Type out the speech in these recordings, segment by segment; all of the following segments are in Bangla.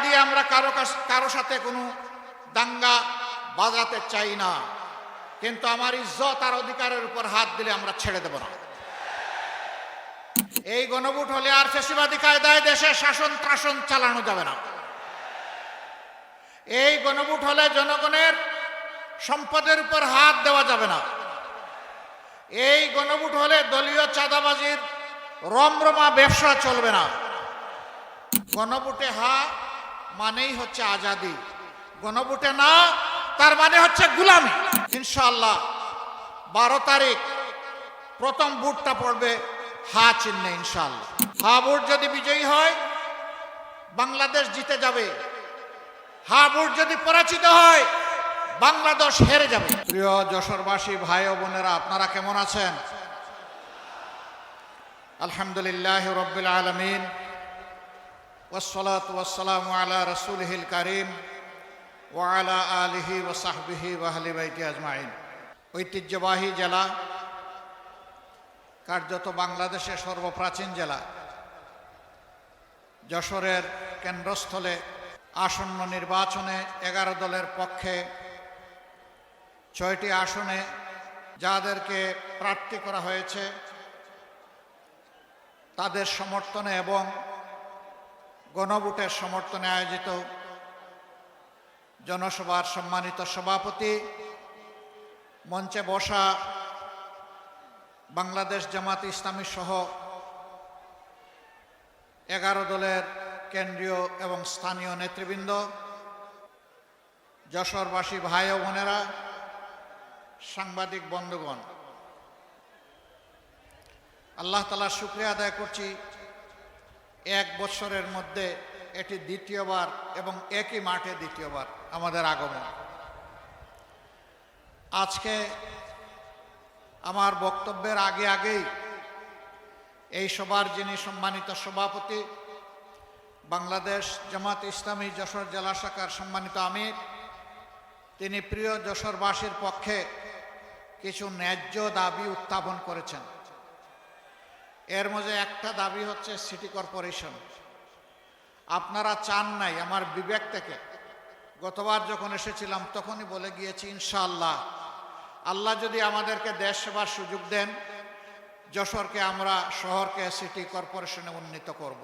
দিয়ে আমরা কারো সাথে কোনো দাঙ্গা বাজাতে চাই না, কিন্তু আমার ইজ্জত আর অধিকারের উপর হাত দিলে আমরা ছেড়ে দেব না। এই গণভোট হলে আর ফ্যাসিবাদী কায়দায় দেশে শাসন ত্রাসন চালানো যাবে না। এই গণভোট হলে জনগণের সম্পদের উপর হাত দেওয়া যাবে না। এই গণভোট হলে দলীয় চাঁদাবাজির রমরমা ব্যবসা চলবে না। গণভোটে হা মানেই হচ্ছে আজাদি, গণভোটে না তার মানে হচ্ছে গুলামি। ইনশাআল্লাহ 12 তারিখ প্রথম ভোটটা পড়বে হা চিহ্নে। ইনশাআল্লাহ হা ভোট যদি বিজয়ী হয় বাংলাদেশ জিতে যাবে, হা ভোট যদি পরাজিত হয় বাংলাদেশ হেরে যাবে। প্রিয় যশোরবাসী ভাই ও বোনেরা, আপনারা কেমন আছেন? আলহামদুলিল্লাহ রাব্বিল আলামিন, ওয়াসসালাতু ওয়াসসালামু আলা রাসূলিহিল কারীম ওয়া আলা আলিহি ওয়া সাহবিহি ওয়া আহলি বাইতি আজমাইন। ঐতিহ্যবাহী জেলা, কার্যত বাংলাদেশের সর্বপ্রাচীন জেলা যশোরের কেন্দ্রস্থলে আসন্ন নির্বাচনে 11 দলের পক্ষে 6টি আসনে যাদেরকে প্রার্থী করা হয়েছে তাদের সমর্থনে এবং গণভোটের সমর্থনে আয়োজিত জনসভার সম্মানিত সভাপতি, মঞ্চে বসা বাংলাদেশ জামাত ইসলামী সহ 11 দলের কেন্দ্রীয় এবং স্থানীয় নেতৃবৃন্দ, যশোরবাসী ভাই ও বোনেরা, সাংবাদিক বন্ধুগণ, আল্লাহ তাআলার শুকরিয়া আদায় করছি 1 বছরের মধ্যে এটি দ্বিতীয়বার এবং একই মাঠে দ্বিতীয়বার আমাদের আগমন। আজকে আমার বক্তব্যের আগেই এই সভার যিনি সম্মানিত সভাপতি, বাংলাদেশ জামাত ইসলামী যশোর জেলা শাখার সম্মানিত আমির, তিনি প্রিয় যশোরবাসীর পক্ষে কিছু ন্যায্য দাবি উত্থাপন করেছেন। এর মধ্যে একটা দাবি হচ্ছে সিটি কর্পোরেশন। আপনারা চান নাই, আমার বিবেক থেকে গতবার যখন এসেছিলাম তখনই বলে গিয়েছি ইনশাআল্লাহ আল্লাহ যদি আমাদেরকে দেশ সেবার সুযোগ দেন, যশোরকে আমরা শহরকে সিটি কর্পোরেশনে উন্নীত করব।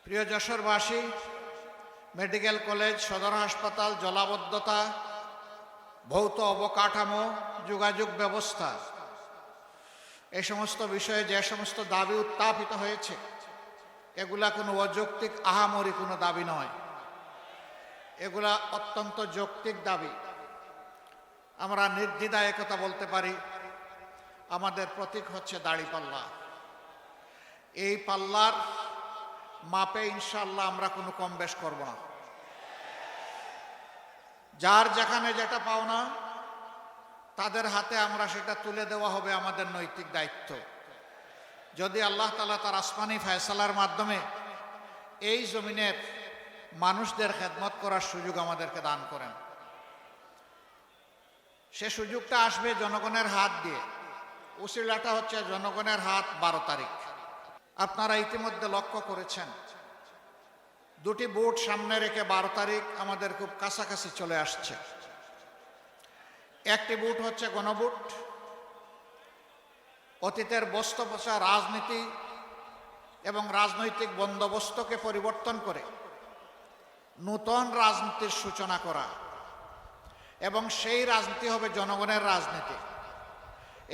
প্রিয় যশোরবাসী, মেডিকেল কলেজ, সদর হাসপাতাল, জলাবদ্ধতা, ভৌত অবকাঠামো, যোগাযোগ ব্যবস্থা, এই সমস্ত বিষয়ে যে সমস্ত দাবি উত্থাপিত হয়েছে এগুলা কোনো অযৌক্তিক আহামরি কোনো দাবি নয়, এগুলা অত্যন্ত যৌক্তিক দাবি। আমরা নির্দ্বিধায় একথা বলতে পারি, আমাদের প্রতীক হচ্ছে দাড়িপাল্লা। এই পাল্লার মাপে ইনশাআল্লাহ আমরা কোনো কম বেশ করব না। যার যেখানে যেটা পাওনা তাদের হাতে আমরা সেটা তুলে দেওয়া হবে আমাদের নৈতিক দায়িত্ব। যদি আল্লাহ তাআলা তার আসমানি ফয়সালার মাধ্যমে এই জমিনের মানুষদের খেদমত করার সুযোগ আমাদেরকে দান করেন, সে সুযোগটা আসবে জনগণের হাত দিয়ে। উসিলাটা হচ্ছে জনগণের হাত। 12 তারিখ আপনারা ইতিমধ্যে লক্ষ্য করেছেন, 2টি ভোট সামনে রেখে 12 তারিখ আমাদের খুব কাছাকাছি চলে আসছে। একটি ভোট হচ্ছে গণভোট। অতীতের বস্তপচা রাজনীতি এবং রাজনৈতিক বন্দোবস্তকে পরিবর্তন করে নূতন রাজনীতির সূচনা করা, এবং সেই রাজনীতি হবে জনগণের রাজনীতি।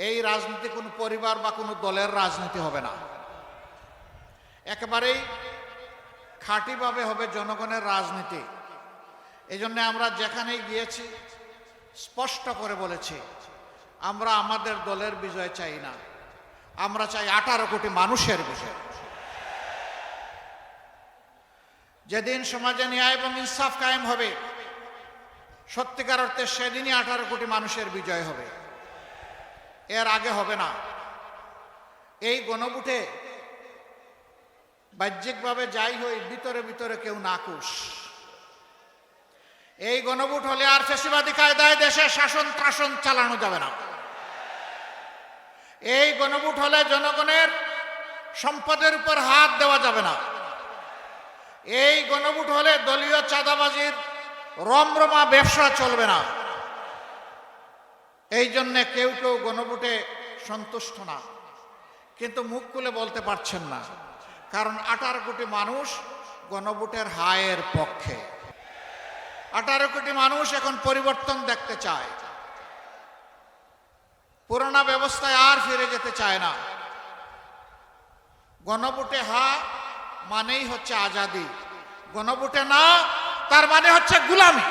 এই রাজনীতি কোনো পরিবার বা কোনো দলের রাজনীতি হবে না, একেবারেই খাঁটিভাবে হবে জনগণের রাজনীতি। এই জন্য আমরা যেখানেই গিয়েছি স্পষ্ট করে বলেছি, আমরা আমাদের দলের বিজয় চাই না, আমরা চাই 18 কোটি মানুষের বিজয়। যেদিন সমাজে ন্যায় এবং ইনসাফ কায়েম হবে সত্যিকার অর্থে, সেদিনই 18 কোটি মানুষের বিজয় হবে, এর আগে হবে না। এই গণভোটে বাহ্যিকভাবে যাই হই, ভিতরে ভিতরে কেউ নাকুশ। এই গণভোট হলে আর ফ্যাসিবাদী কায়দায় দেশে শাসন ত্রাসন চালানো যাবে না। এই গণভোট হলে জনগণের সম্পদের উপর হাত দেওয়া যাবে না। এই গণভোট হলে দলীয় চাঁদাবাজির রমরমা ব্যবসা চলবে না। এই জন্যে কেউ কেউ গণভোটে সন্তুষ্ট না, কিন্তু মুখ খুলে বলতে পারছেন না, কারণ 18 কোটি মানুষ গণভোটের হায়ের পক্ষে। 18 কোটি মানুষ এখন পরিবর্তন দেখতে চায়, পুরোনো ব্যবস্থায় আর ফিরে যেতে চায় না। গণভোটে হা মানেই হচ্ছে আজাদি, গণভোটে না তার মানে হচ্ছে গুলামি।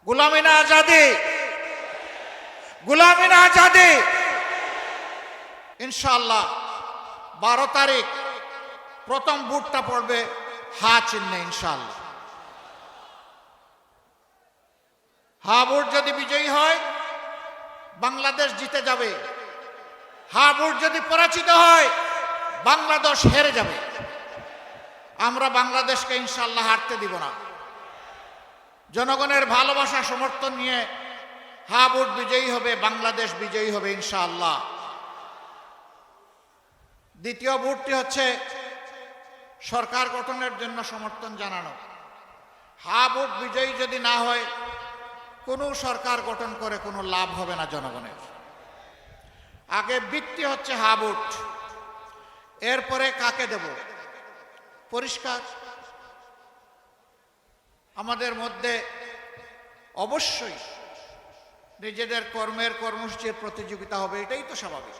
গুলামি না আজাদি, গুলামি না আজাদি। ইনশাআল্লাহ 12 তারিখ প্রথম ভোটটা পড়বে হা চিহ্নে ইনশাআল্লাহ। হা ভোট যদি বিজয়ী হয় বাংলাদেশ জিতে যাবে, হা ভোট যদি পরাজিত হয় বাংলাদেশ হেরে যাবে। আমরা বাংলাদেশকে ইনশাআল্লাহ হারতে দিব না। জনগণের ভালোবাসা সমর্থন নিয়ে হা ভোট বিজয়ী হবে, বাংলাদেশ বিজয়ী হবে ইনশাআল্লাহ। দ্বিতীয় ভোটটি হচ্ছে সরকার গঠনের জন্য সমর্থন জানানো। হা ভোট বিজয়ী যদি না হয় কোনো সরকার গঠন করে কোনো লাভ হবে না জনগণের। আগে ভিত্তি হচ্ছে হা ভোট, এরপরে কাকে দেব পরিষ্কার। আমাদের মধ্যে অবশ্যই নিজেদের কর্মের কর্মসূচির প্রতিযোগিতা হবে, এটাই তো স্বাভাবিক।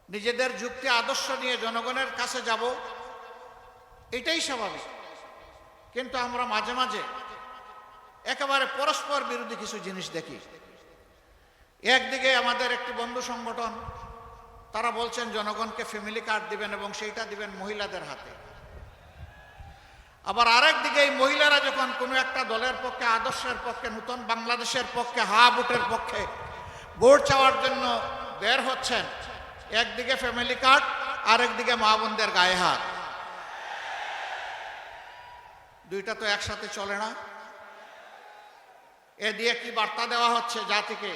নিজেদের যুক্তি আদর্শ নিয়ে জনগণের কাছে যাব, এটাই স্বাভাবিক। কিন্তু আমরা মাঝে মাঝে একেবারে পরস্পর বিরোধী কিছু জিনিস দেখি। একদিকে আমাদের একটি বন্ধু সংগঠন, তারা বলছেন জনগণকে ফ্যামিলি কার্ড দিবেন এবং সেইটা দিবেন মহিলাদের হাতে। আবার আরেক দিকে এই মহিলারা যখন কোনো একটা দলের পক্ষে, আদর্শের পক্ষে, নতুন বাংলাদেশের পক্ষে, হা ভোটের পক্ষে ভোট চাওয়ার জন্য বের হচ্ছেন, একদিকে ফ্যামিলি কার্ড, আরেকদিকে মা বোনদের গায়ে হাত। দুইটা তো একসাথে চলে না। এ দিয়ে কি বার্তা দেওয়া হচ্ছে জাতিকে?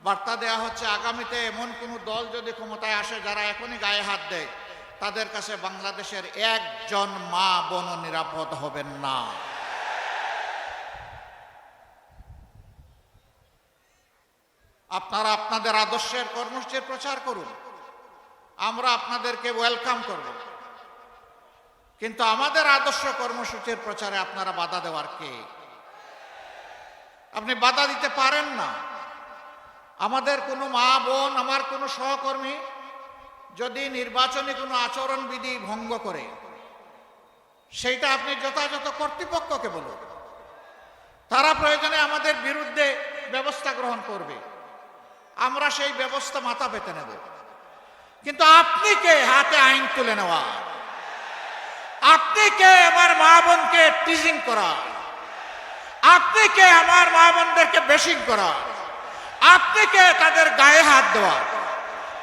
বার্তা দেওয়া হচ্ছে আগামীতে এমন কোনো দল যদি ক্ষমতায় আসে যারা এখনই গায়ে হাত দেয়, তাদের কাছে বাংলাদেশের একজন মা বোন নিরাপদ হবেন না। আপনারা আপনাদের আদর্শের কর্মসূচির প্রচার করুন, আমরা আপনাদেরকে ওয়েলকাম করব। কিন্তু আমাদের আদর্শ কর্মসূচির প্রচারে আপনারা বাধা দেওয়ার কে? আপনি বাধা দিতে পারেন না। আমাদের কোনো মা বোন, আমার কোনো সহকর্মী যদি নির্বাচনী কোনো আচরণবিধি ভঙ্গ করে, সেইটা আপনি যথাযথ কর্তৃপক্ষকে বলুন, তারা প্রয়োজনে আমাদের বিরুদ্ধে ব্যবস্থা গ্রহণ করবে, আমরা সেই ব্যবস্থা মাথা পেতে নেব। কিন্তু আপনি কে হাতে আইন তুলে নেওয়া? আপনি কে আমার মা বোনকে টিজিং করা? আপনি কে আমার মা বোনদেরকে বেশিং করা? আপনি কে তাদের গায়ে হাত দেওয়া?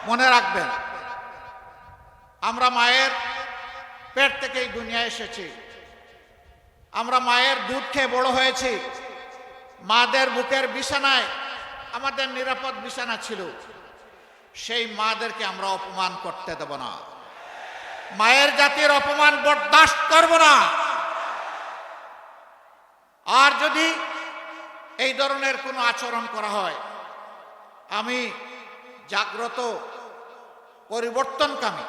মনে রাখবেন, আমরা মায়ের পেট থেকেই দুনিয়ায় এসেছি, আমরা মায়ের দুধ খেয়ে বড় হয়েছি। মাদের বুকের বিছানায় আমাদের নিরাপদ বিছানা ছিল। সেই মাদেরকে আমরা অপমান করতে দেব না। মায়ের জাতির অপমান বরদাস্ত করব না। আর যদি এই ধরনের কোনো আচরণ করা হয়, আমি জাগ্রত পরিবর্তনকামী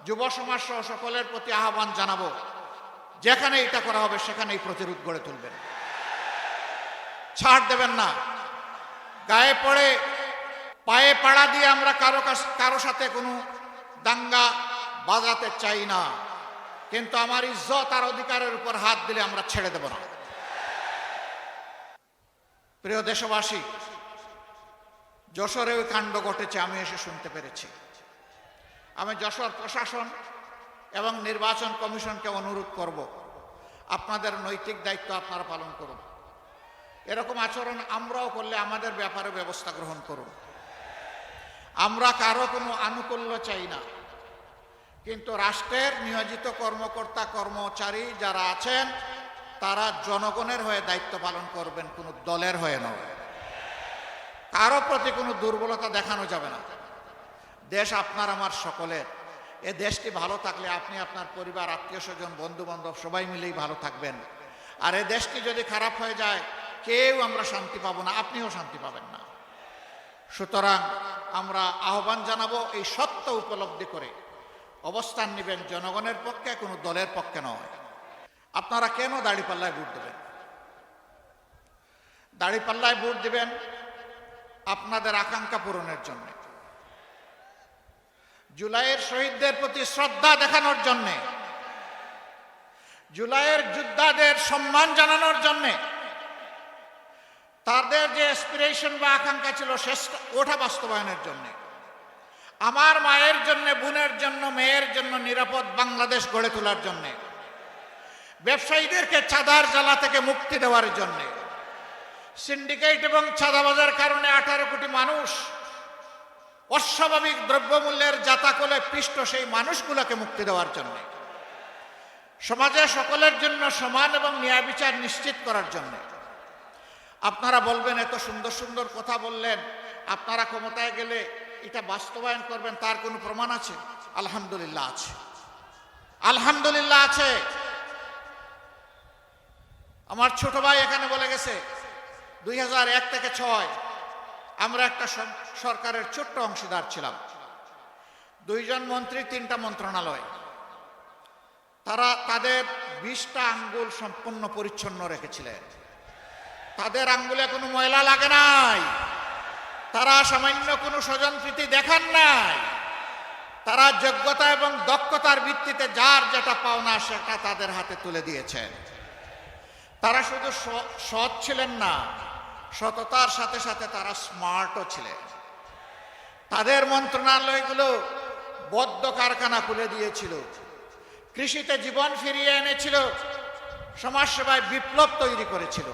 যুব সমাজ সহ সকলের প্রতি আহ্বান জানাবো, যেখানে এটা করা হবে সেখানেই প্রতিরোধ গড়ে তুলবেন, ছাড় দেবেন না। গায়ে পড়ে পায়ে পাড়া দিয়ে আমরা কারো সাথে কোনো দাঙ্গা বাজাতে চাই না, কিন্তু আমার ইজ্জত আর অধিকারের উপর হাত দিলে আমরা ছেড়ে দেব না। প্রিয় দেশবাসী, যশোরে ওই কাণ্ড ঘটেছে, আমি এসে শুনতে পেরেছি। আমি যশোর প্রশাসন এবং নির্বাচন কমিশনকে অনুরোধ করব, আপনাদের নৈতিক দায়িত্ব আপনারা পালন করুন। এরকম আচরণ আমরাও করলে আমাদের ব্যাপারে ব্যবস্থা গ্রহণ করুন। আমরা কারো কোনো আনুকূল্য চাই না, কিন্তু রাষ্ট্রের নিয়োজিত কর্মকর্তা কর্মচারী যারা আছেন তারা জনগণের হয়ে দায়িত্ব পালন করবেন, কোনো দলের হয়ে নয়। কারো প্রতি কোনো দুর্বলতা দেখানো যাবে না। দেশ আপনার আমার সকলের। এ দেশটি ভালো থাকলে আপনি আপনার পরিবার, আত্মীয় স্বজন, বন্ধু বান্ধব সবাই মিলেই ভালো থাকবেন। আর এ দেশটি যদি খারাপ হয়ে যায় কেউ আমরা শান্তি পাবো না, আপনিও শান্তি পাবেন না। সুতরাং আমরা আহ্বান জানাবো এই সত্য উপলব্ধি করে অবস্থান নেবেন জনগণের পক্ষে, কোনো দলের পক্ষে নয়। আপনারা কেন দাঁড়িপাল্লায় ভোট দেবেন? দাঁড়িপাল্লায় ভোট দিবেন আপনাদের আকাঙ্ক্ষা পূরণের জন্য, জুলাইয়ের শহীদদের প্রতি শ্রদ্ধা দেখানোর জন্যে, জুলাইয়ের যোদ্ধাদের সম্মান জানানোর জন্যে, তাদের যে অ্যাসপিরেশন বা আকাঙ্ক্ষা ছিল ওটা বাস্তবায়নের জন্যে, আমার মায়ের জন্য, বোনের জন্য, মেয়ের জন্য নিরাপদ বাংলাদেশ গড়ে তোলার জন্যে, ব্যবসায়ীদেরকে চাঁদার জ্বালা থেকে মুক্তি দেওয়ার জন্যে, সিন্ডিকেট এবং চাঁদাবাজার কারণে 18 কোটি মানুষ অস্বাভাবিক দ্রব্যমূল্যের জাতাকলে পিষ্ট সেই মানুষগুলোকে মুক্তি দেওয়ার জন্য, সমাজে সকলের জন্য সমান এবং ন্যায় বিচার নিশ্চিত করার জন্য। আপনারা বলবেন এত সুন্দর সুন্দর কথা বললেন, আপনারা ক্ষমতায় গেলে এটা বাস্তবায়ন করবেন, তার কোনো প্রমাণ আছে? আলহামদুলিল্লাহ আছে, আলহামদুলিল্লাহ আছে। আমার ছোট ভাই এখানে বলে গেছে 2001 থেকে 6 আমরা একটা সরকারের ছোট্ট অংশীদার ছিলাম, 2 জন মন্ত্রী, 3টা মন্ত্রণালয়। তারা তাদের 20টা আঙ্গুল সম্পূর্ণ পরিচ্ছন্ন রেখেছিলেন, তাদের আঙ্গুলে কোনো ময়লা লাগে নাই, তারা সামান্য কোনো স্বজনপ্রীতি দেখান নাই, তারা যোগ্যতা এবং দক্ষতার ভিত্তিতে যার যেটা পাওনা সেটা তাদের হাতে তুলে দিয়েছেন। তারা শুধু সৎ ছিলেন না, সততার সাথে সাথে তারা স্মার্টও ছিলেন। তাদের মন্ত্রণালয়গুলো বদ্ধ কারখানা খুলে দিয়েছিল, কৃষিতে জীবন ফিরিয়ে এনেছিল, সমাজসেবায় বিপ্লব তৈরি করেছিল,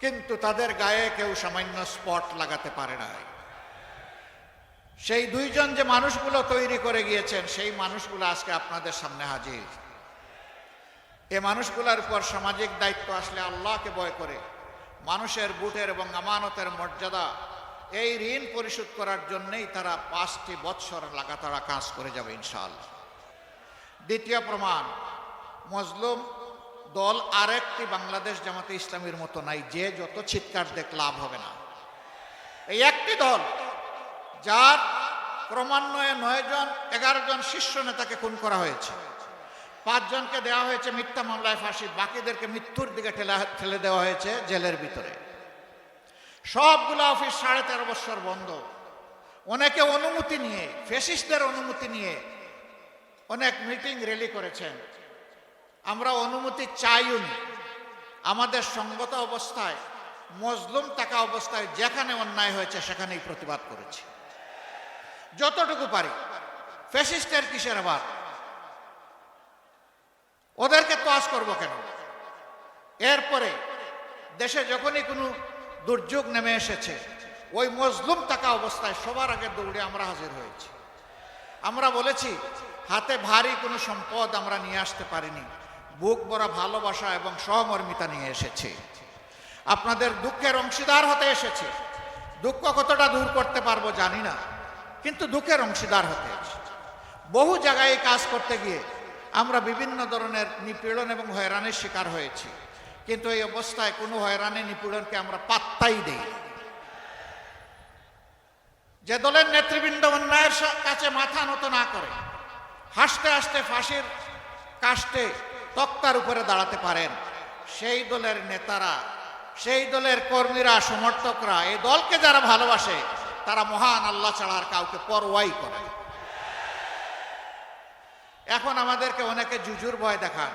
কিন্তু তাদের গায়ে কেউ সামান্য স্পট লাগাতে পারে নাই। সেই 2 জন যে মানুষগুলো তৈরি করে গিয়েছেন, সেই মানুষগুলো আজকে আপনাদের সামনে হাজির। এই মানুষগুলোর উপর সামাজিক দায়িত্ব আসলে আল্লাহকে ভয় করে মানুষের বুটের এবং আমানতের মর্যাদা, এই ঋণ পরিশোধ করার জন্যই তারা 5টি বৎসর লাগাতার কাজ করে যাবে ইনশাআল্লাহ। দ্বিতীয় প্রমাণ, মজলুম দল আরেকটি বাংলাদেশ জামাতে ইসলামীর মতো নাই, যে যত চিৎকার দেখ লাভ হবে না। এই একটি দল যার ক্রমান্বয়ে 11 জন শীর্ষ নেতাকে খুন করা হয়েছে, 5 জনকে দেওয়া হয়েছে মিথ্যা মামলায় ফাঁসি, বাকিদেরকে মৃত্যুর দিকে ঠেলে দেওয়া হয়েছে জেলের ভিতরে। সবগুলো অফিস 13.5 বছর বন্ধ। অনেকে অনুমতি নিয়ে, ফ্যাসিস্টদের অনুমতি নিয়ে অনেক মিটিং র্যালি করেছেন। আমরা অনুমতি চাইনি, আমাদের সঙ্গত অবস্থায়, মজলুম থাকা অবস্থায় যেখানে অন্যায় হয়েছে সেখানেই প্রতিবাদ করেছি যতটুকু পারি। ফ্যাসিস্টের কিসের আবার? ওদেরকে তোয়াজ করবো কেন? এরপরে দেশে যখনই কোনো দুর্যোগ নেমে এসেছে, ওই মজলুম থাকা অবস্থায় সবার আগে দৌড়ে আমরা হাজির হয়েছি। আমরা বলেছি হাতে ভারী কোনো সম্পদ আমরা নিয়ে আসতে পারিনি, বুক ভরা ভালোবাসা এবং সহমর্মিতা নিয়ে এসেছি। আপনাদের দুঃখের অংশীদার হতে এসেছি। দুঃখ কতটা দূর করতে পারবো জানি না, কিন্তু দুঃখের অংশীদার হতে এসেছি। বহু জায়গায় কাজ করতে গিয়ে আমরা বিভিন্ন ধরনের নিপীড়ন এবং হয়রানির শিকার হয়েছি, কিন্তু এই অবস্থায় কোনো হয়রানি নিপীড়নকে আমরা পাত্তাই দেই। যে দলের নেতৃবৃন্দ অন্যায়ের কাছে মাথা নত না করে হাসতে হাসতে ফাঁসির কাস্টে তক্তার উপরে দাঁড়াতে পারেন, সেই দলের নেতারা, সেই দলের কর্মীরা, সমর্থকরা, এই দলকে যারা ভালোবাসে তারা মহান আল্লাহ ছাড়া আর কাউকে পরোয়াই করে। এখন আমাদেরকে অনেকে জুজুর ভয় দেখান,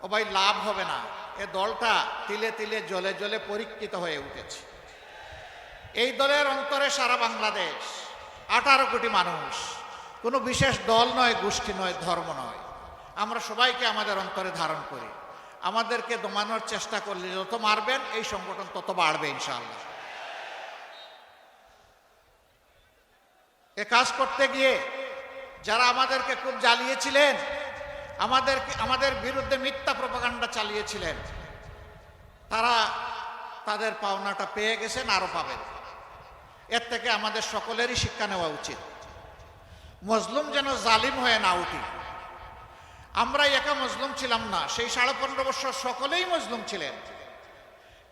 ও ভাই লাভ হবে না, এ দলটা তিলে তিলে জ্বলে জ্বলে পরীক্ষিত হয়ে উঠেছে। এই দলের অন্তরে সারা বাংলাদেশ, 18 কোটি মানুষ, কোনো বিশেষ দল নয়, গোষ্ঠী নয়, ধর্ম নয়, আমরা সবাইকে আমাদের অন্তরে ধারণ করি। আমাদেরকে দমানোর চেষ্টা করলে যত মারবেন এই সংগঠন তত বাড়বে ইনশাআল্লাহ। এ কাজ করতে গিয়ে যারা আমাদেরকে খুব জ্বালিয়েছিলেন, আমাদের বিরুদ্ধে মিথ্যা প্রপাগান্ডা চালিয়েছিলেন, তারা তাদের পাওনাটা পেয়ে গেছেন, আরো পাবেন। এর থেকে আমাদের সকলেরই শিক্ষা নেওয়া উচিত। মজলুম যেন জালিম হয়ে না উঠি। আমরা একা মজলুম ছিলাম না, সেই 15.5 বছর সকলেই মজলুম ছিলেন।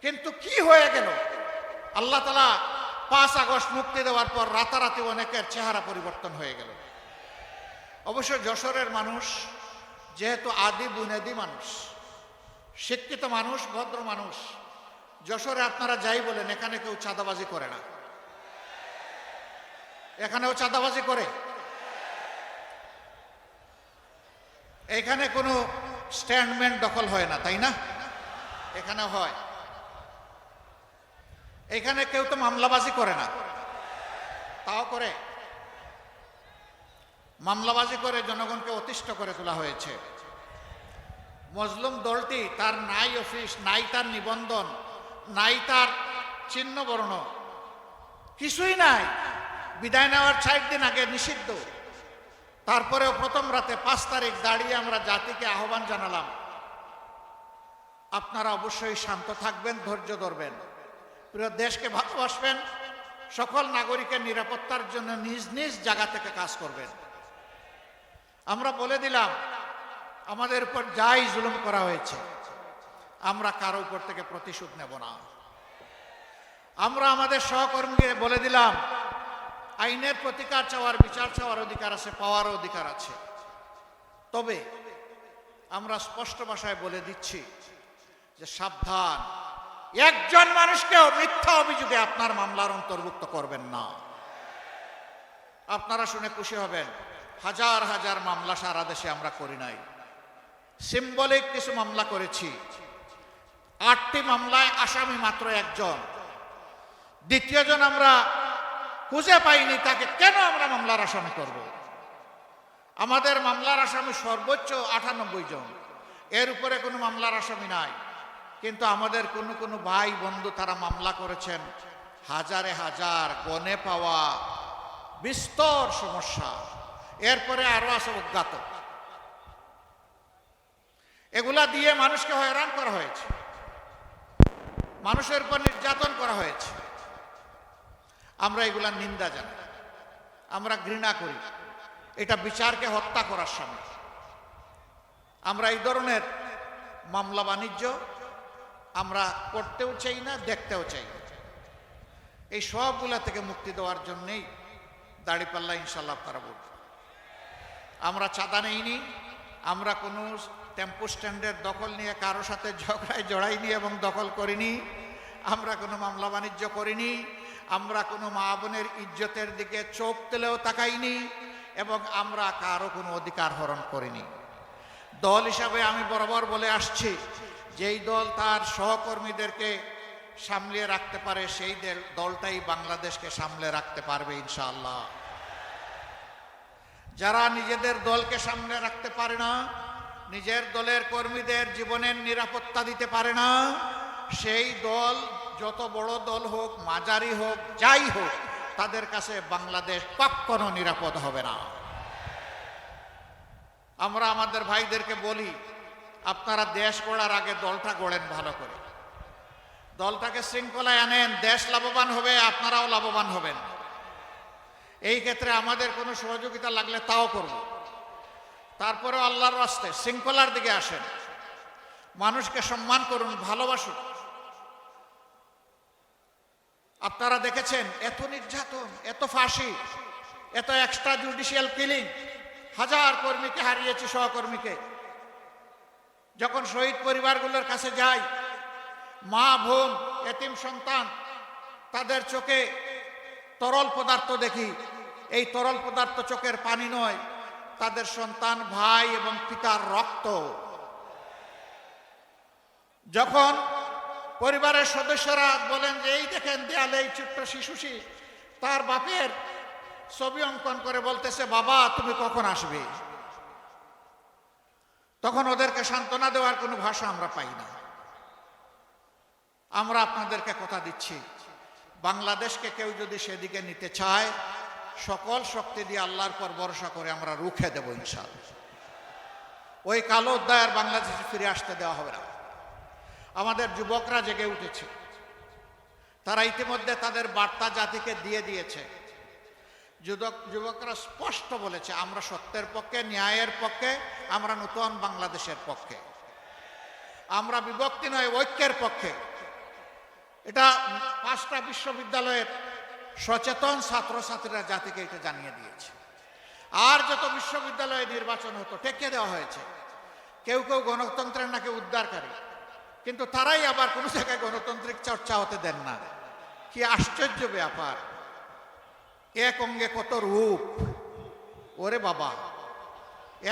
কিন্তু কি হয়ে গেল, আল্লাহ তাআলা 5 আগস্ট মুক্তি দেওয়ার পর রাতারাতি অনেকের চেহারা পরিবর্তন হয়ে গেল। অবশ্য যশোরের মানুষ যেহেতু আদি বুনেদি মানুষ, শিক্ষিত মানুষ, ভদ্র মানুষ, যশোরে আপনারা যাই বলেন এখানে কেউ চাঁদাবাজি করে না। এখানেও চাঁদাবাজি করে? এখানে কোনো স্ট্যান্ডম্যান দখল হয় না, তাই না? এখানে হয়। এখানে কেউ তো মামলাবাজি করে না, তাও করে। মামলাবাজি করে জনগণকে অতিষ্ঠ করে তোলা হয়েছে। মজলুম দলটি তার নাই অফিস, নাই তার নিবন্ধন, নাই তার চিহ্ন বর্ণ, কিছুই নাই। বিদায় নেওয়ার 60 দিন আগে নিষিদ্ধ। তারপরেও প্রথম রাতে 5 তারিখ দাঁড়িয়ে আমরা জাতিকে আহ্বান জানালাম, আপনারা অবশ্যই শান্ত থাকবেন, ধৈর্য ধরবেন, প্রিয় দেশকে ভালোবাসবেন, সকল নাগরিকের নিরাপত্তার জন্য নিজ নিজ জায়গা থেকে কাজ করবেন। আমরা বলে দিলাম আমাদের উপর যাই জুলুম করা হয়েছে আমরা কারো উপর থেকে প্রতিশোধ নেব না। আমরা আমাদের সহকর্মীকে বলে দিলাম আইনের প্রতিকার চাওয়ার, বিচার চাওয়ার অধিকার আছে, পাওয়ার অধিকার আছে। তবে আমরা স্পষ্ট ভাষায় বলে দিচ্ছি যে সাবধান, একজন মানুষকেও মিথ্যা অভিযোগে আপনার মামলার অন্তর্ভুক্ত করবেন না। আপনারা শুনে খুশি হবেন, হাজার হাজার মামলা সারা দেশে আমরা করি নাই, সিম্বলিক কিছু মামলা করেছি। 8টি মামলায় আসামি মাত্র একজন, দ্বিতীয়জন আমরা খুঁজে পাইনি, তাকে কেন আমরা মামলার আসামি করব? আমাদের মামলার আসামি সর্বোচ্চ 98 জন, এর উপরে কোনো মামলার আসামি নাই। কিন্তু আমাদের কোনো ভাই বন্ধু তারা মামলা করেছেন, হাজারে হাজার, গনে পাওয়া, বিস্তর সমস্যা। এরপরে আরো আছে অজ্ঞাত। এগুলা দিয়ে মানুষকে হয়রান করা হয়েছে, মানুষের উপর নির্যাতন করা হয়েছে। আমরা এগুলা নিন্দা জানাই, আমরা ঘৃণা করি। এটা বিচারকে হত্যা করার সামিল। আমরা এই ধরনের মামলা বাণিজ্য আমরা করতেও চাই না, দেখতেও চাই না। এই সবগুলা থেকে মুক্তি দেওয়ার জন্যেই দাঁড়িপাল্লা ইনশাল্লাহ আপনারা বলবেন। আমরা চাঁদা নেইনি, আমরা কোনো টেম্পো স্ট্যান্ডের দখল নিয়ে কারো সাথে ঝগড়ায় জড়াইনি এবং দখল করিনি। আমরা কোনো মামলা বাণিজ্য করিনি, আমরা কোনো মা বোনের ইজ্জতের দিকে চোখ তুলেও তাকাইনি, এবং আমরা কারো কোনো অধিকার হরণ করিনি। দল হিসাবে আমি বরাবর বলে আসছি, যেই দল তার সহকর্মীদেরকে সামলে রাখতে পারে সেই দলটাই বাংলাদেশকে সামলে রাখতে পারবে ইনশাআল্লাহ। যারা নিজেদের দলকে সামলে রাখতে পারে না, নিজের দলের কর্মীদের জীবনের নিরাপত্তা দিতে পারে না, সেই দল যত বড় দল হোক, মাঝারি হোক, যাই হোক, তাদের কাছে বাংলাদেশ কখনো নিরাপদ হবে না। আমরা আমাদের ভাইদেরকে বলি, আপনারা দেশ গড়ার আগে দলটা গড়েন ভালো করে, দলটাকে শৃঙ্খলায় আনেন, দেশ লাভবান হবে, আপনারাও লাভবান হবেন। এই ক্ষেত্রে আমাদের কোনো সহযোগিতা লাগলে তাও করব। তারপরেও আল্লাহর রাস্তায় শৃঙ্খলার দিকে আসেন, মানুষকে সম্মান করুন, ভালোবাসুন। আপনারা দেখেছেন এত নির্যাতন, এত ফাঁসি, এত এক্সট্রা জুডিশিয়াল কিলিং, হাজার কর্মীকে হারিয়েছি, সহকর্মীকে। যখন শহীদ পরিবারগুলোর কাছে যাই, মা বোন, এতিম সন্তান, তাদের চোখে তরল পদার্থ দেখি। এই তরল পদার্থ চোখের পানি নয়, তাদের সন্তান, ভাই এবং পিতার রক্ত। যখন পরিবারের সদস্যরা বলেন যে এই দেখেন দেয়ালে এই ছোট্ট শিশুটি তার বাপের ছবি অঙ্কন করে বলতেছে, বাবা তুমি কখন আসবে, তখন ওদেরকে সান্ত্বনা দেওয়ার কোনো ভাষা আমরা পাই না। আমরা আপনাদেরকে কথা দিচ্ছি, বাংলাদেশকে কেউ যদি সেদিকে নিতে চায়, সকল শক্তি দিয়ে আল্লাহর পর ভরসা করে আমরা রুখে দেব ইনশাআল্লাহ। ওই কালো অধ্যায় আর বাংলাদেশে ফিরে আসতে দেওয়া হবে না। আমাদের যুবকরা জেগে উঠেছে, তারা ইতিমধ্যে তাদের বার্তা জাতিকে দিয়ে দিয়েছে। যুবকরা স্পষ্ট বলেছে আমরা সত্যের পক্ষে, ন্যায়ের পক্ষে, আমরা নতুন বাংলাদেশের পক্ষে, আমরা বিভক্তি নয় ঐক্যের পক্ষে। এটা 5টা বিশ্ববিদ্যালয়ের সচেতন ছাত্রছাত্রীরা জাতিকে এটা জানিয়ে দিয়েছে। আর যত বিশ্ববিদ্যালয়ে নির্বাচন হতো ঠেকিয়ে দেওয়া হয়েছে। কেউ কেউ গণতন্ত্রের নাকি উদ্ধারকারী, কিন্তু তারাই আবার কোনো জায়গায় গণতান্ত্রিক চর্চা হতে দেন না। কি আশ্চর্য ব্যাপার! এক অঙ্গে কত রূপ। ওরে বাবা,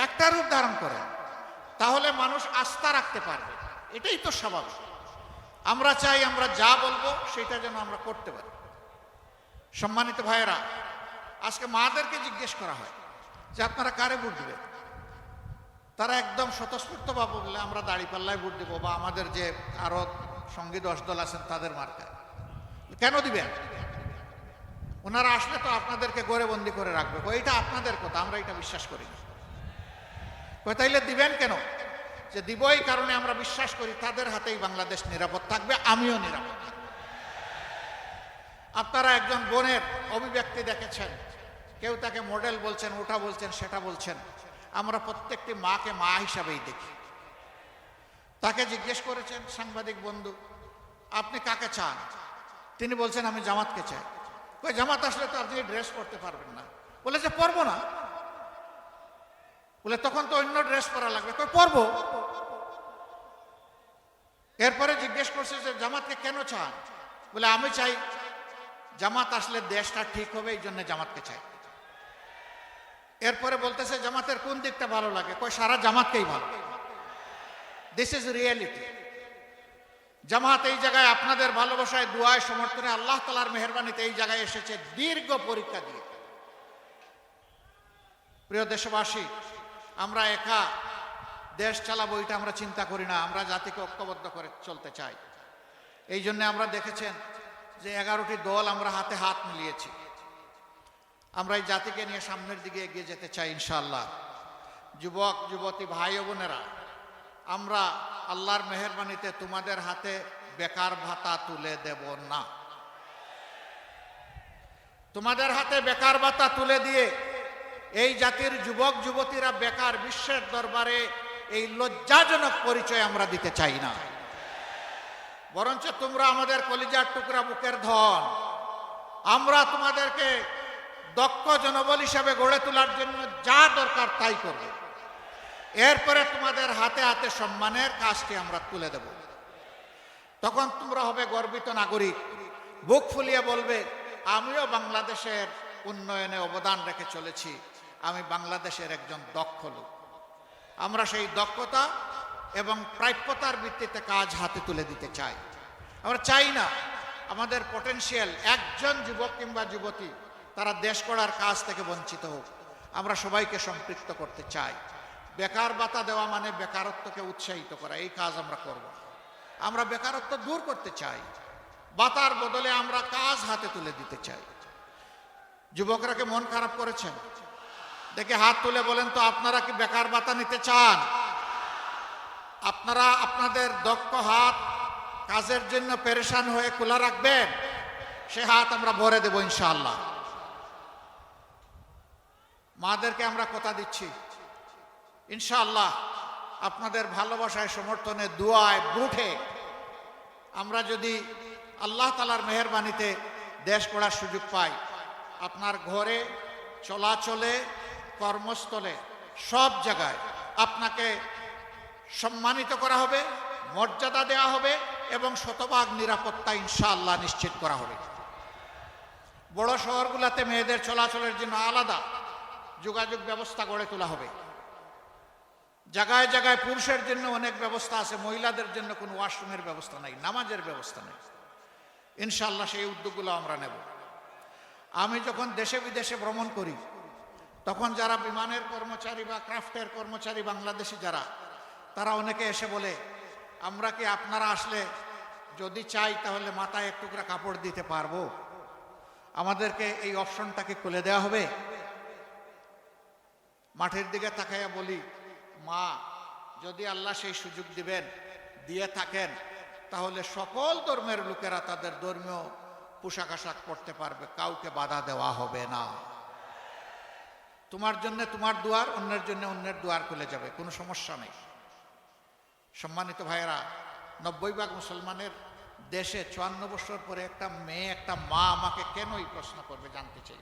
একটা রূপ ধারণ করেন তাহলে মানুষ আস্থা রাখতে পারবে, এটাই তো স্বাভাবিক। আমরা চাই আমরা যা বলবো সেটা যেন আমরা করতে পারি। সম্মানিত ভাইয়েরা, আজকে মাদেরকে জিজ্ঞেস করা হয় যে আপনারা কারে ভোট দিবেন, তারা একদম স্বতঃস্ফূর্তভাবে বললে আমরা দাঁড়িপাল্লায় ভোট দেবো, বা আমাদের যে আরো সঙ্গী 10 দল আছেন তাদের মার্কায়। কেন দিবেন? ওনারা আসলে তো আপনাদেরকে গড়েবন্দি করে রাখবে। ওইটা আপনাদের কথা, আমরা এটা বিশ্বাস করি না। তাইলে দিবেন কেন? যে দিব এই কারণে আমরা বিশ্বাস করি তাদের হাতেই বাংলাদেশ নিরাপদ থাকবে, আমিও নিরাপদ থাকবো। আপনারা একজন বোনের অভিব্যক্তি দেখেছেন, কেউ তাকে মডেল বলছেন, ওটা বলছেন, সেটা বলছেন। আমরা প্রত্যেকটি মাকে মা হিসাবেই দেখি। তাকে জিজ্ঞেস করেছেন সাংবাদিক বন্ধু, আপনি কাকে চান? তিনি বলছেন আমি জামাতকে চাই। কই জামাত আসলে তো আপনি ড্রেস পরতে পারবেন না। বলেছে পরবো না। বলে তখন তো অন্য ড্রেস পরা লাগবে। কই পরবো। এরপরে জিজ্ঞেস করছে যে জামাতকে কেন চান? বলে আমি চাই জামাত আসলে দেশটা ঠিক হবে, এই জন্য জামাতকে চাই। এরপরে বলতেছে জামাতের কোন দিকটা ভালো লাগে? কই সারা জামাতকেই ভালো। This is reality. জামাত এই জায়গায় আপনাদের ভালোবাসায়, দুয়ায়, সমর্থনে, আল্লাহ তাআলার মেহেরবানিতে এই জায়গায় এসেছে দীর্ঘ পরীক্ষা দিয়ে। প্রিয় দেশবাসী, আমরা একা দেশ চালাবো এটা আমরা চিন্তা করি না, আমরা জাতিকে ঐক্যবদ্ধ করে চলতে চাই। এই জন্য আমরা দেখেছেন যে 11টি দল আমরা হাতে হাত মিলিয়েছি। আমরা এই জাতিকে নিয়ে সামনের দিকে এগিয়ে যেতে চাই ইনশাআল্লাহ। যুবক যুবতী ভাই ও বোনেরা, আমরা আল্লাহর মেহেরবানিতে তোমাদের হাতে বেকার ভাতা তুলে দেব না। তোমাদের হাতে বেকার ভাতা তুলে দিয়ে এই জাতির যুবক যুবতীরা বেকার বিশ্বের দরবারে এই লজ্জাজনক পরিচয় আমরা দিতে চাই না। বরঞ্চ তোমরা আমাদের কলিজার টুকরা, বুকের ধন। আমরা তোমাদেরকে দক্ষ জনবল হিসাবে গড়ে তোলার জন্য যা দরকার তাই করব। এরপরে তোমাদের হাতে হাতে সম্মানের কাজটি আমরা তুলে দেব। তখন তোমরা হবে গর্বিত নাগরিক, বুক ফুলিয়ে বলবে আমিও বাংলাদেশের উন্নয়নে অবদান রেখে চলেছি, আমি বাংলাদেশের একজন দক্ষ লোক। আমরা সেই দক্ষতা এবং প্রাপ্যতার ভিত্তিতে কাজ হাতে তুলে দিতে চাই। আমরা চাই না আমাদের পটেনশিয়াল একজন যুবক কিংবা যুবতী তারা দেশ গড়ার কাজ থেকে বঞ্চিত হোক। আমরা সবাইকে সম্পৃক্ত করতে চাই। বেকার ভাতা দেওয়া মানে বেকারত্বকে উৎসাহিত করা, এই কাজ আমরা করব। আমরা বেকারত্ব দূর করতে চাই, ভাতার বদলে আমরা কাজ হাতে তুলে দিতে চাই। যুবকরা কি মন খারাপ করেছেন? দেখে হাত তুলে বলেন তো, আপনারা কি বেকার ভাতা নিতে চান? আপনারা আপনাদের দক্ষ হাত কাজের জন্য পেরেশান হয়ে খোলা রাখবেন, সে হাত আমরা ভরে দেব ইনশাআল্লাহ। মাদেরকে আমরা কথা দিচ্ছি ইনশাআল্লাহ আপনাদের ভালোবাসায়, সমর্থনে, দুয়ায়, বুঠে আমরা যদি আল্লাহ তাআলার মেহেরবানিতে দেশ গড়ার সুযোগ পাই, আপনার ঘরে, চলাচলে, কর্মস্থলে, সব জায়গায় আপনাকে সম্মানিত করা হবে, মর্যাদা দেওয়া হবে এবং শতভাগ নিরাপত্তা ইনশাআল্লাহ নিশ্চিত করা হবে। বড় শহরগুলোতে মেয়েদের চলাচলের জন্য আলাদা যোগাযোগ ব্যবস্থা গড়ে তোলা হবে। জায়গায় জায়গায় পুরুষের জন্য অনেক ব্যবস্থা আছে, মহিলাদের জন্য কোনো ওয়াশরুমের ব্যবস্থা নাই, নামাজের ব্যবস্থা নেই। ইনশাআল্লাহ সেই উদ্যোগগুলো আমরা নেব। আমি যখন দেশে বিদেশে ভ্রমণ করি তখন যারা বিমানের কর্মচারী বা ক্রাফটের কর্মচারী বাংলাদেশি যারা, তারা অনেকে এসে বলে আমরা কি আপনারা আসলে যদি চাই তাহলে মাথায় এক টুকরা কাপড় দিতে পারবো? আমাদেরকে এই অপশনটাকে খুলে দেওয়া হবে? মাঠের দিকে তাকাইয়া বলি, মা, যদি আল্লাহ সেই সুযোগ দিবেন, দিয়ে থাকেন, তাহলে সকল ধর্মের লোকেরা তাদের ধর্মীয় পোশাক আশাক পরতে পারবে, কাউকে বাধা দেওয়া হবে না। তোমার জন্য তোমার দুয়ার, অন্যের জন্য অন্যের দুয়ার খুলে যাবে, কোনো সমস্যা নেই। সম্মানিত ভাইয়েরা, 90 ভাগ মুসলমানের দেশে 54 বছর পরে একটা মেয়ে, একটা মা আমাকে কেন এই প্রশ্ন করবে জানতে চাই।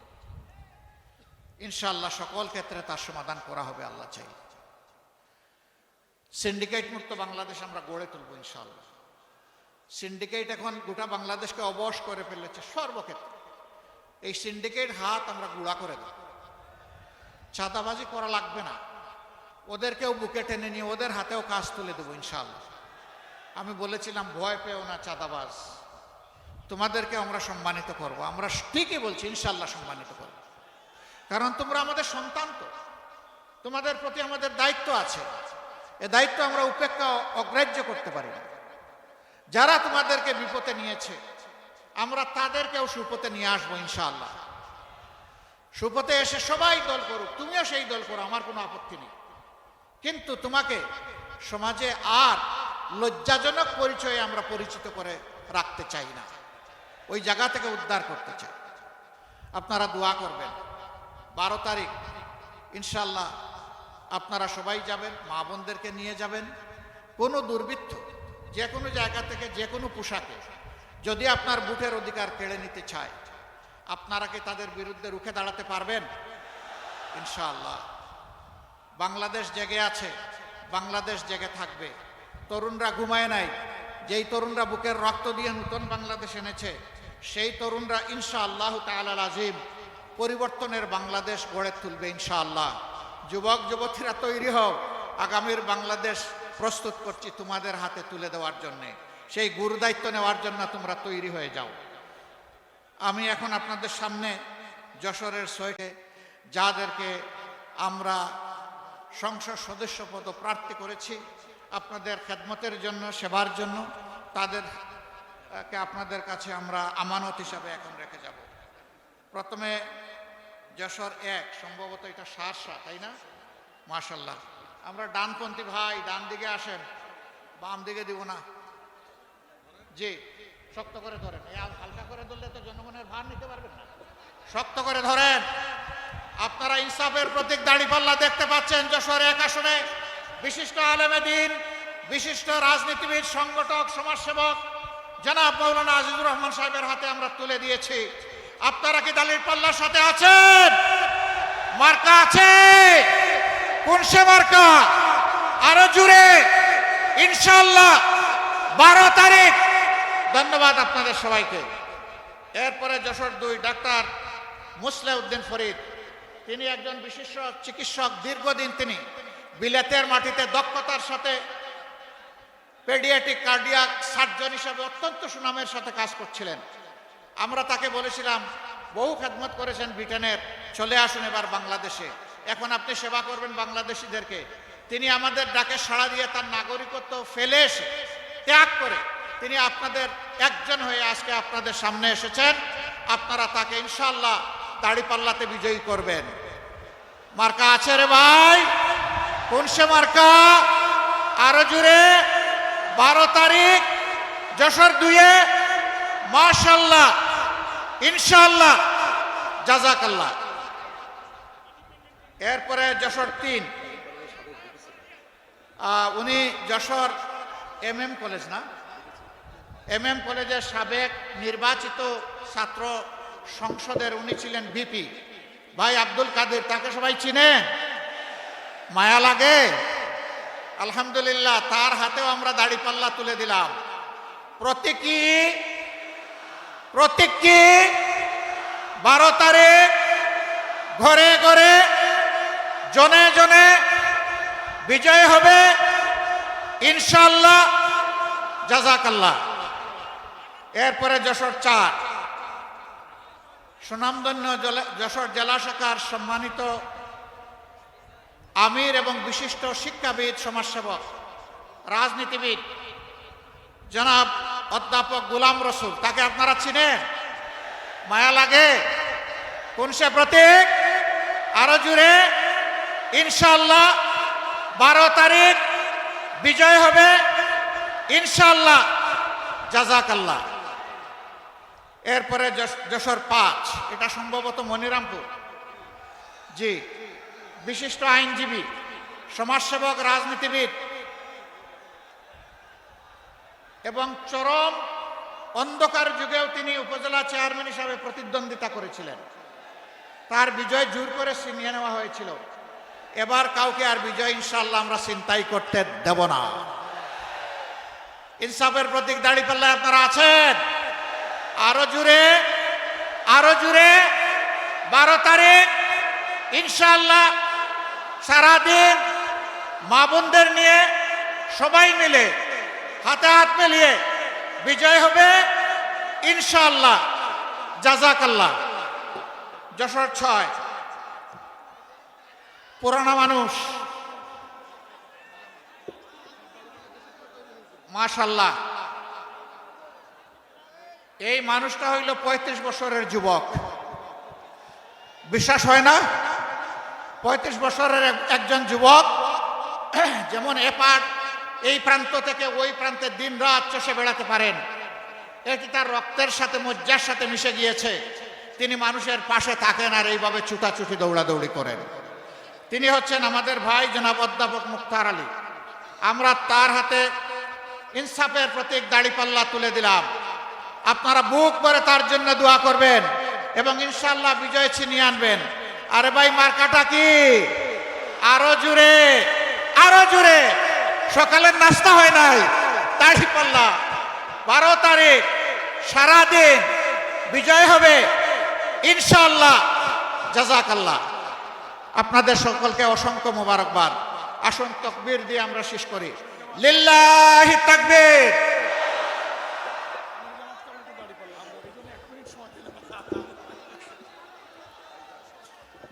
ইনশাআল্লাহ সকল ক্ষেত্রে তার সমাধান করা হবে আল্লাহ চাই। সিন্ডিকেট মুক্ত বাংলাদেশ আমরা গড়ে তুলব ইনশাআল্লাহ। সিন্ডিকেট এখন গোটা বাংলাদেশকে অবশ করে ফেলেছে সর্বক্ষেত্রে। এই সিন্ডিকেট হাত আমরা গুঁড়া করে দেব। চাঁদাবাজি করা লাগবে না, ওদেরকেও বুকে টেনে নিয়ে ওদের হাতেও কাজ তুলে দেবো ইনশাআল্লাহ। আমি বলেছিলাম ভয় পেও না চাঁদাবাজ, তোমাদেরকে আমরা সম্মানিত করব। আমরা ঠিকই বলছি, ইনশাআল্লাহ সম্মানিত করব, কারণ তোমরা আমাদের সন্তান, তো তোমাদের প্রতি আমাদের দায়িত্ব আছে। এ দায়িত্ব আমরা উপেক্ষা অগ্রাহ্য করতে পারি না। যারা তোমাদেরকে বিপদে নিয়েছে আমরা তাদেরকেও সুপথে নিয়ে আসবো ইনশাআল্লাহ। সুপথে এসে সবাই দল করুক, তুমিও সেই দল করো, আমার কোনো আপত্তি নেই। কিন্তু তোমাকে সমাজে আর লজ্জাজনক পরিচয়ে আমরা পরিচিত করে রাখতে চাই না, ওই জায়গা থেকে উদ্ধার করতে চাই। আপনারা দোয়া করবেন। 12 তারিখ ইনশাআল্লাহ আপনারা সবাই যাবেন, মা বোনদেরকে নিয়ে যাবেন। কোনো দুর্বৃত্ত যে কোনো জায়গা থেকে যে কোনো পোশাকে যদি আপনার বুটের অধিকার কেড়ে নিতে চায়, আপনারা কি তাদের বিরুদ্ধে রুখে দাঁড়াতে পারবেন? ইনশাআল্লাহ। বাংলাদেশ জেগে আছে, বাংলাদেশ জেগে থাকবে। তরুণরা ঘুমায় নাই। যেই তরুণরা বুকের রক্ত দিয়ে নতুন বাংলাদেশ এনেছে, সেই তরুণরা ইনশাআল্লাহ তাআলা আজিম পরিবর্তনের বাংলাদেশ গড়ে তুলবে ইনশাআল্লাহ। যুবক যুবতীরা তৈরি হও, আগামীর বাংলাদেশ প্রস্তুত করছি তোমাদের হাতে তুলে দেওয়ার জন্যে। সেই গুরু দায়িত্ব নেওয়ার জন্য তোমরা তৈরি হয়ে যাও। আমি এখন আপনাদের সামনে যশোরের সৈকে যাদেরকে আমরা সংসদ সদস্য পদ প্রার্থী করেছি আপনাদের খেদমতের জন্য, সেবার জন্য, তাদেরকে আপনাদের কাছে আমরা আমানত হিসাবে এখন রেখে যাব। প্রথমে যশোর 1, সম্ভবত এটা সারসা, তাই না? মাশাআল্লাহ। আমরা ডানপন্থী ভাই, ডান দিকে আসেন, বাম দিকে দিব না। জি, শক্ত করে ধরেন। এই হালকা করে ধরলে তো জনগণের ভার নিতে পারবেন না, শক্ত করে ধরেন। আপনারা ইনসাফের প্রতীক দাঁড়িপাল্লা দেখতে পাচ্ছেন। যশোর 1 আসনে বিশিষ্ট আলেমে দ্বীন, বিশিষ্ট রাজনীতিবিদ, সংগঠক, সমাজসেবক জনাব মাওলানা আজিজুর রহমান সাহেবের হাতে আমরা তুলে দিয়েছি। আপনারা কি দাঁড়িপাল্লার সাথে আছেন? মার্কা আছে? কোন সে মার্কা? আরো জুড়ে ইনশাআল্লাহ 12 তারিখ। ধন্যবাদ আপনাদের সবাইকে। এরপরে যশোর 2 ডাক্তার মুসলেউদ্দিন ফরিদ, তিনি একজন বিশিষ্ট চিকিৎসক। দীর্ঘদিন তিনি বিলেতের মাটিতে দক্ষতার সাথে পেডিয়াট্রিক কার্ডিয়াক সার্জন হিসাবে অত্যন্ত সুনামের সাথে কাজ করছিলেন। আমরা তাকে বলেছিলাম, বহু খেদমত করেছেন ব্রিটেনের, চলে আসুন এবার বাংলাদেশে, এখন আপনি সেবা করবেন বাংলাদেশিদেরকে। তিনি আমাদের ডাকে সাড়া দিয়ে তার নাগরিকত্ব ফেলে এসে, ত্যাগ করে তিনি আপনাদের একজন হয়ে আজকে আপনাদের সামনে এসেছেন। আপনারা তাকে ইনশাআল্লাহ দাঁড়িপাল্লাতে বিজয়ী করবেন। মার্কা আছে রে ভাই? কোন সে মার্কা? আরো জুড়ে 12 তারিখ যশোর 2-এ। মাশাআল্লাহ, ইনশাআল্লাহ, জাযাকাল্লাহ। এরপরে যশোর 3, উনি যশোর MM কলেজ, না MM কলেজের সাবেক নির্বাচিত ছাত্র সংসদের উনি ছিলেন ভিপি, ভাই আব্দুল কাদের। তাকে সবাই চিনে? মায়া লাগে? আলহামদুলিল্লাহ, তার হাতেও আমরা দাঁড়িপাল্লা তুলে দিলাম। প্রতীকী 12 তারিখ ঘরে ঘরে, জনে জনে বিজয় হবে ইনশাআল্লাহ, জাযাকাল্লাহ। এরপরে যশোর 4, সুনামধন্য যশোর জেলা শাখার সম্মানিত আমির এবং বিশিষ্ট শিক্ষাবিদ, সমাজসেবক, রাজনীতিবিদ জনাব অধ্যাপক গোলাম রসুল। তাকে আপনারা চিনেন? মায়া লাগে? কোন সে প্রতীক? আরো জুড়ে ইনশাআল্লাহ 12 তারিখ বিজয় হবে ইনশাআল্লাহ, জাযাকাল্লাহ। এরপরে যশোর 5, এটা সম্ভবত মনিরামপুর। জি, বিশিষ্ট আইনজীবী, সমাজসেবক, রাজনীতিবিদ এবং চরম অন্ধকার যুগেও তিনি উপজেলা চেয়ারম্যান হিসাবে প্রতিদ্বন্দ্বিতা করেছিলেন। তার বিজয় জোর করে ছিনিয়ে নেওয়া হয়েছিল। এবার কাউকে আর বিজয় ইনশাআল্লাহ আমরা চিন্তাই করতে দেব না। ইনসাফের প্রতীক দাঁড়িপাল্লায় আপনারা আছেন? আরো জুড়ে, আরো জুড়ে। 12 তারিখ ইনশাআল্লাহ সারাদিন মা বোনদের নিয়ে সবাই মিলে হাতে হাত মিলিয়ে বিজয় হবে ইনশাআল্লাহ। জাযাকাল্লাহ। যশোর 6 পুরানা মানুষ, মাশাআল্লাহ। এই মানুষটা হইল 35 বছরের যুবক। বিশ্বাস হয় না? 35 বছরের একজন যুবক যেমন এই প্রান্ত থেকে ওই প্রান্তে দিন রাত চষে বেড়াতে পারেন, এটি তার রক্তের সাথে, মজ্জার সাথে মিশে গিয়েছে। তিনি মানুষের পাশে থাকেন আর এইভাবে ছুটাছুটি দৌড়াদৌড়ি করেন। তিনি হচ্ছেন আমাদের ভাই জনাব অধ্যাপক মুক্তার আলী। আমরা তার হাতে ইনসাফের প্রতীক দাঁড়িপাল্লা তুলে দিলাম। আপনারা বুক ভরে তার জন্য দোয়া করবেন এবং ইনশাআল্লাহ বিজয় ছিনিয়ে আনবেন। আরে ভাই, মার্কাটা কি? আরো জুড়ে, আরো জুড়ে। সকালের নাস্তা হয় নাই, দাঁড়িপাল্লা। 12 তারিখ সারাদিন বিজয় হবে ইনশাআল্লাহ। জাযাকাল্লাহ। আপনাদের সকলকে অসংখ্য মোবারকবাদ। আসুন তাকবীর দিয়ে আমরা শেষ করি। লিল্লাহি তাকবীর।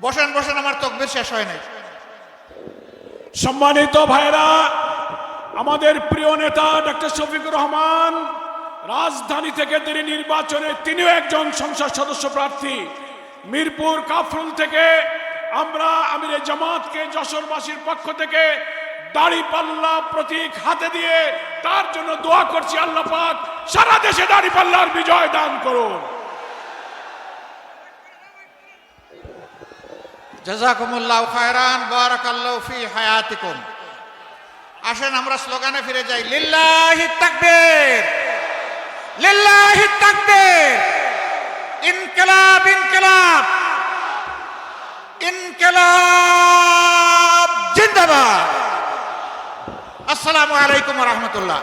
বসেন বসেন, আমার তাকবীর শেষ হয় নাই। সম্মানিত ভাইরা, আমাদের প্রিয় নেতা ডক্টর শফিকুর রহমান রাজধানী থেকে তিনি নির্বাচনে, তিনিও একজন সংসদ সদস্য প্রার্থী। মিরপুর কাফরুল থেকে আমরা আমিরে জামাতকে যশোরবাসীর পক্ষ থেকে দাঁড়িপাল্লা প্রতীক হাতে দিয়ে তার জন্য দোয়া করছি, আল্লাহ পাক সারা দেশে দাঁড়িপাল্লার বিজয় দান করুন। জাযাকুমুল্লাহু খায়রান, বারাকাল্লাহু ফি হায়াতিকুম। আসেন আমরা স্লোগানে ফিরে যাই। লিল্লাহি তাকবীর, লিল্লাহি তাকবীর। ইনকিলাব, ইনকিলাব, ইনকিলাব জিন্দাবাদ। আসসালামু আলাইকুম ওয়া রাহমাতুল্লাহ।